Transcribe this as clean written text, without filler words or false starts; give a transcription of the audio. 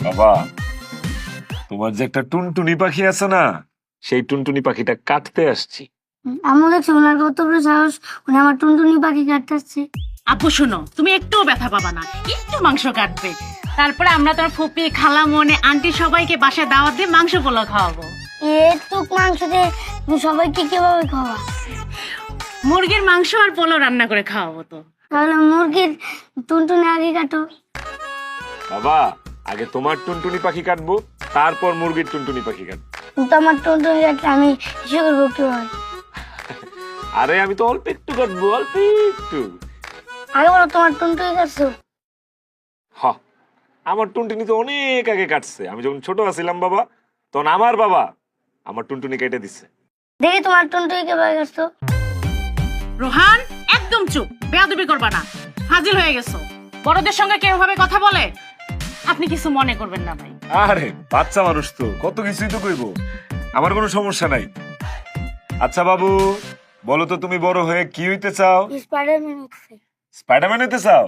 বাবা, তোমার যে একটা টুনটুনি পাখি আছে না, সেই টুনটুনি পাখিটা কাটতে আসছি। আম্মু দেখছো ওনার কত বড় সাহস, উনি আমার টুনটুনি পাখি কাটতেছে। আপু শোনো, তুমি একটুও ব্যথা পাবা না, একটু মাংস কাটবে। তারপরে আমরা তোমার ফুপি, খালা, মনে, আন্টি সবাইকে বাসায় দাওয়াত দিয়ে মাংস পোলাও খাওয়াবো। এটুক মাংস দিয়ে তুমি সবাইকে কিভাবে খাওয়া? মুরগির মাংস আর পোলাও রান্না করে খাওয়াবো তো। তাহলে মুরগির টুনটুনি আগে কাটো। বাবা, আগে তোমার টুনটুনি পাখি কাটবো, তারপর মুরগির টুনটুনি পাখি কাটবো। কিন্তু আমার টুনটুনি কাটলে আমি ইসে করবো কিভাবে? আরে আমি তো অল্প একটু কাটবো, অল্প একটু। আগে বলো তোমার টুনটুনি কাটছো। হ, আমার টুনটুনি তো অনেক আগে কাটছে। আমি যখন ছোট আছিলাম বাবা, তখন আমার বাবা আমার টুনটুনি কেটে দিচ্ছে। দেখি তোমার টুনটুনি কিভাবে কাটছো। রোহান, একদম চুপ, বেয়াদবি করবা না, ফাজিল হয়ে গেছো। বড়দের সঙ্গে কেউ ভাবে কথা বলে? আপনি কিছু মনে করবেন না ভাই। আরে বাচ্চা মানুষ তো, কত কিছুই তো কইবো, আমার কোনো সমস্যা নাই। আচ্ছা বাবু, বলো তো তুমি বড় হয়ে কি হইতে চাও? স্পাইডারম্যান হচ্ছে। স্পাইডারম্যান হইতে চাও?